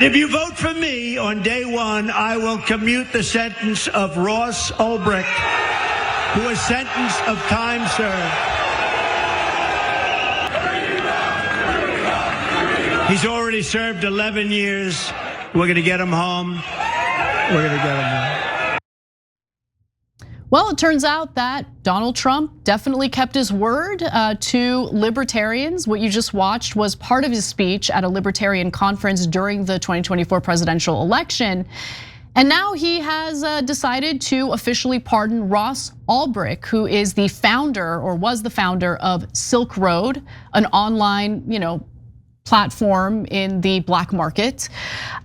If you vote for me on day one, I will commute the sentence of Ross Ulbricht to a sentence of time served. He's already served 11 years. We're going to get him home. We're going to get him home. Well, it turns out that Donald Trump definitely kept his word to libertarians. What you just watched was part of his speech at a libertarian conference during the 2024 presidential election. And now he has decided to officially pardon Ross Ulbricht, who is the founder or was the founder of Silk Road, an online, platform in the black market.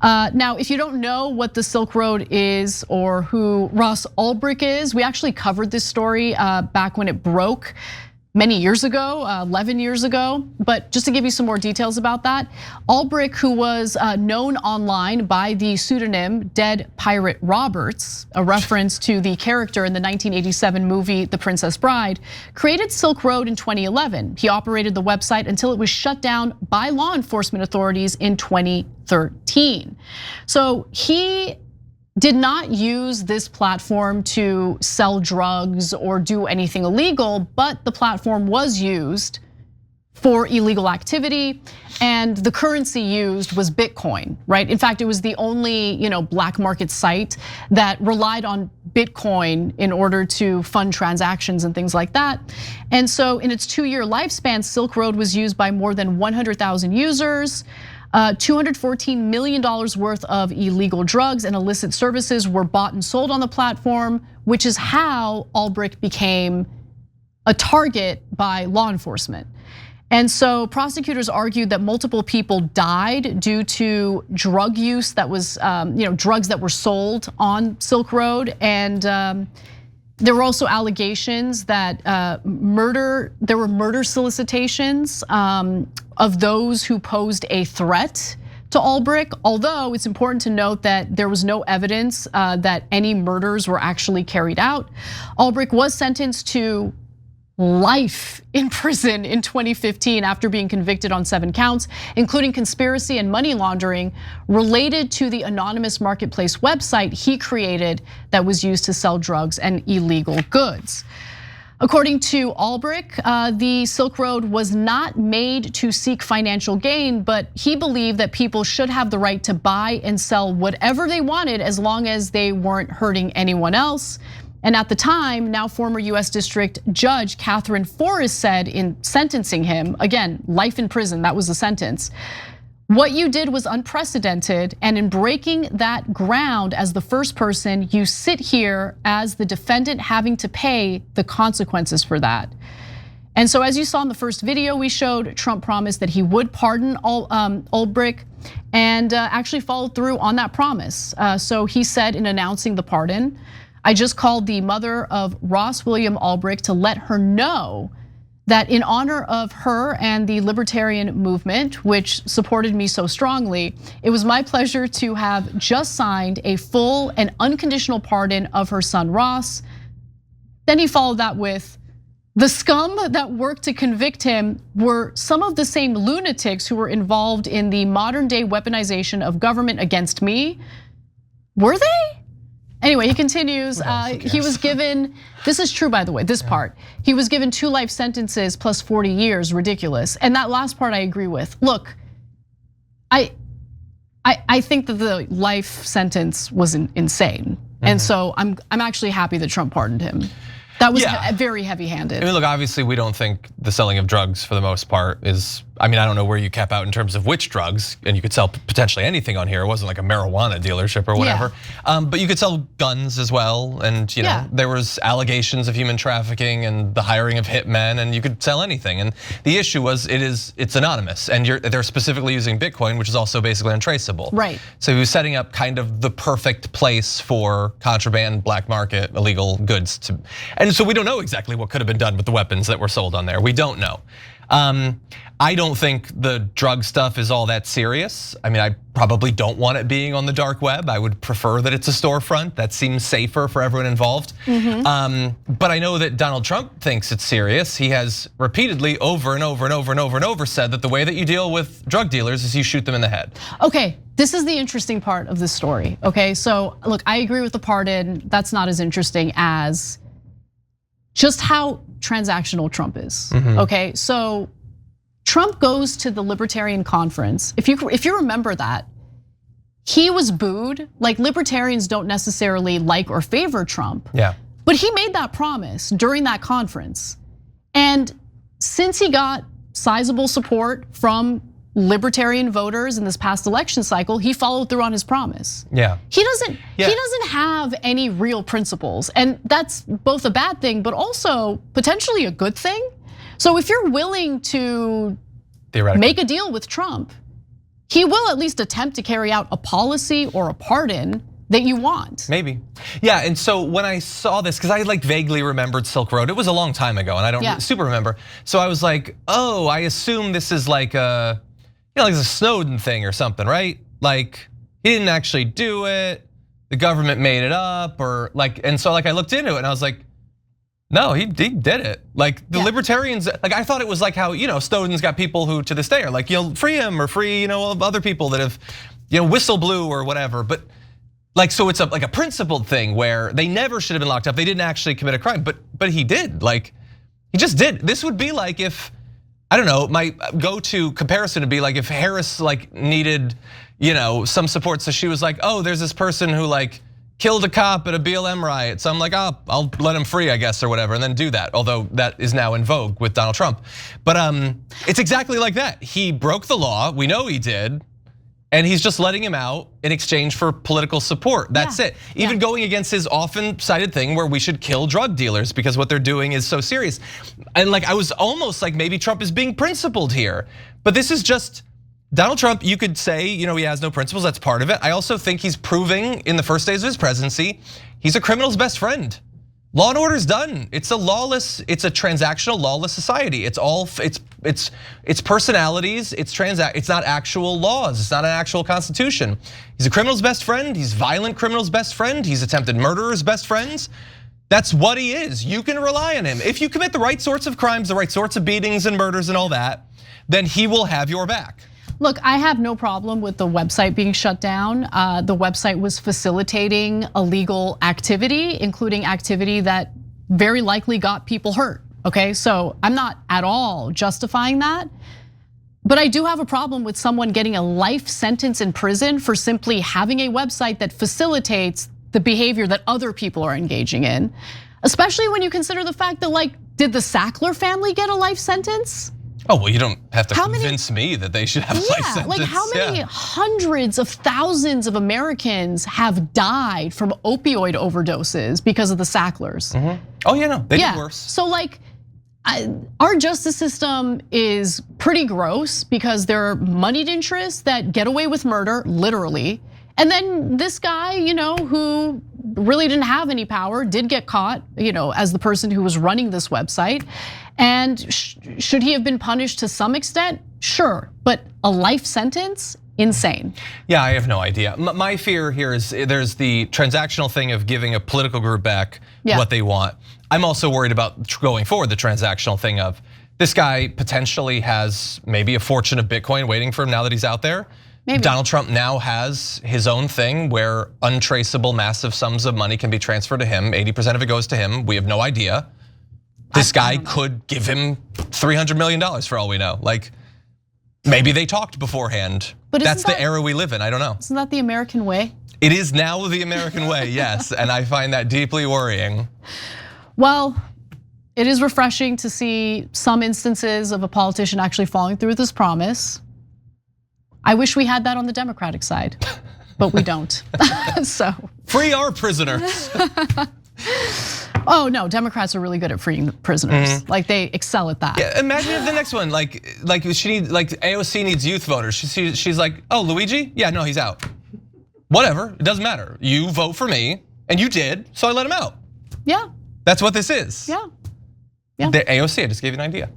Now, if you don't know what the Silk Road is or who Ross Ulbricht is, we actually covered this story back when it broke many years ago, 11 years ago. But just to give you some more details about that, Ulbricht, who was known online by the pseudonym Dead Pirate Roberts, a reference to the character in the 1987 movie The Princess Bride, created Silk Road in 2011. He operated the website until it was shut down by law enforcement authorities in 2013. So he did not use this platform to sell drugs or do anything illegal, but the platform was used for illegal activity, and the currency used was Bitcoin, right? In fact, it was the only black market site that relied on Bitcoin in order to fund transactions and things like that. And so in its 2-year lifespan, Silk Road was used by more than 100,000 users. $214 million worth of illegal drugs and illicit services were bought and sold on the platform, which is how Ulbricht became a target by law enforcement. And so prosecutors argued that multiple people died due to drug use that was, drugs that were sold on Silk Road. And there were also allegations that there were murder solicitations of those who posed a threat to Ulbricht, although it's important to note that there was no evidence that any murders were actually carried out. Ulbricht was sentenced to life in prison in 2015 after being convicted on 7 counts, including conspiracy and money laundering related to the anonymous marketplace website he created that was used to sell drugs and illegal goods. According to Ulbricht, the Silk Road was not made to seek financial gain, but he believed that people should have the right to buy and sell whatever they wanted as long as they weren't hurting anyone else. And at the time, now former US District Judge Catherine Forrest said in sentencing him, again, life in prison, that was the sentence. What you did was unprecedented, and in breaking that ground as the first person, you sit here as the defendant having to pay the consequences for that. And so as you saw in the first video we showed, Trump promised that he would pardon Ulbricht and actually followed through on that promise. So he said in announcing the pardon, I just called the mother of Ross William Ulbricht to let her know that in honor of her and the libertarian movement, which supported me so strongly, it was my pleasure to have just signed a full and unconditional pardon of her son Ross. Then he followed that with, the scum that worked to convict him were some of the same lunatics who were involved in the modern day weaponization of government against me. Were they? Anyway, he continues, he was given, this is true by the way, this part. He was given 2 life sentences plus 40 years, ridiculous. And that last part I agree with. Look, I think that the life sentence was insane. And so I'm actually happy that Trump pardoned him. That was very heavy-handed. I mean, look, obviously we don't think the selling of drugs for the most part is, I don't know where you cap out in terms of which drugs, and you could sell potentially anything on here. It wasn't like a marijuana dealership or whatever. But you could sell guns as well, and there was allegations of human trafficking and the hiring of hitmen, and you could sell anything. And the issue was it's anonymous, and they're specifically using Bitcoin, which is also basically untraceable. Right. So he was setting up kind of the perfect place for contraband, black market, illegal goods to, and so we don't know exactly what could have been done with the weapons that were sold on there. We don't know. I don't think the drug stuff is all that serious. I mean, I probably don't want it being on the dark web. I would prefer that it's a storefront. That seems safer for everyone involved. But I know that Donald Trump thinks it's serious. He has repeatedly over and over and over and over and over said that the way that you deal with drug dealers is you shoot them in the head. Okay, this is the interesting part of this story, okay? So look, I agree with the pardon. That's not as interesting as just how transactional Trump is, okay? So Trump goes to the Libertarian conference. If you remember that, he was booed. Like, libertarians don't necessarily like or favor Trump. Yeah. But he made that promise during that conference. And since he got sizable support from libertarian voters in this past election cycle, he followed through on his promise. Yeah. He doesn't have any real principles. And that's both a bad thing, but also potentially a good thing. So if you're willing to make a deal with Trump, he will at least attempt to carry out a policy or a pardon that you want. Maybe. Yeah, and so when I saw this, because I like vaguely remembered Silk Road, it was a long time ago and I don't super remember. So I was like, oh, I assume this is like a, like a Snowden thing or something, right? Like, he didn't actually do it, the government made it up, or like, and so like I looked into it and I was like, no, he did it. Like the libertarians, like I thought it was like how, Snowden's got people who to this day are like, free him or free, other people that have, whistle blew or whatever. But like, so it's like a principled thing where they never should have been locked up. They didn't actually commit a crime, but he did. Like, he just did. This would be like if, I don't know, my go-to comparison would be like if Harris like needed, some support. So she was like, oh, there's this person who like killed a cop at a BLM riot. So I'm like, oh, I'll let him free, I guess, or whatever, and then do that. Although that is now in vogue with Donald Trump. But it's exactly like that. He broke the law, we know he did, and he's just letting him out in exchange for political support. That's it. Even going against his often cited thing where we should kill drug dealers because what they're doing is so serious. And like I was almost like maybe Trump is being principled here. But this is just Donald Trump, you could say, he has no principles, that's part of it. I also think he's proving in the first days of his presidency, he's a criminal's best friend. Law and order's done. It's a transactional lawless society. It's all, it's personalities, it's not actual laws, it's not an actual constitution. He's a criminal's best friend, he's violent criminal's best friend, he's attempted murderer's best friends. That's what he is. You can rely on him. If you commit the right sorts of crimes, the right sorts of beatings and murders and all that, then he will have your back. Look, I have no problem with the website being shut down. The website was facilitating illegal activity, including activity that very likely got people hurt, okay? So I'm not at all justifying that. But I do have a problem with someone getting a life sentence in prison for simply having a website that facilitates the behavior that other people are engaging in. Especially when you consider the fact that like, did the Sackler family get a life sentence? Oh, well, you don't have to convince me that they should have a life sentence. Like how many hundreds of thousands of Americans have died from opioid overdoses because of the Sacklers? Oh yeah, no, they did worse. So like, our justice system is pretty gross because there are moneyed interests that get away with murder, literally. And then this guy, who really didn't have any power, did get caught, as the person who was running this website. And should he have been punished to some extent? Sure, but a life sentence? Insane. Yeah, I have no idea. My fear here is there's the transactional thing of giving a political group back what they want. I'm also worried about going forward, the transactional thing of this guy potentially has maybe a fortune of Bitcoin waiting for him now that he's out there. Maybe. Donald Trump now has his own thing where untraceable massive sums of money can be transferred to him. 80% of it goes to him. We have no idea. This guy could give him $300 million for all we know. Like, maybe they talked beforehand. But that's the era we live in, I don't know. Isn't that the American way? It is now the American way, yes, and I find that deeply worrying. Well, it is refreshing to see some instances of a politician actually following through with his promise. I wish we had that on the Democratic side, but we don't, so. Free our prisoners. Oh no, Democrats are really good at freeing prisoners. Like they excel at that. Yeah, imagine if the next one, like AOC needs youth voters. She's like, oh, Luigi? Yeah, no, he's out. Whatever, it doesn't matter. You vote for me, and you did, so I let him out. Yeah. That's what this is. Yeah. The AOC, I just gave you an idea.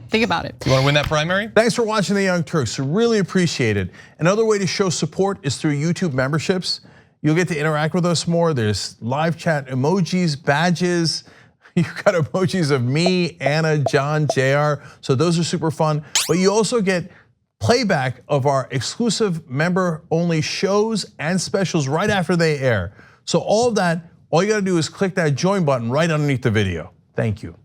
Think about it. You want to win that primary? Thanks for watching the Young Turks. Really appreciate it. Another way to show support is through YouTube memberships. You'll get to interact with us more. There's live chat emojis, badges. You've got emojis of me, Anna, John, JR. So those are super fun. But you also get playback of our exclusive member-only shows and specials right after they air. So all of that, all you gotta do is click that join button right underneath the video. Thank you.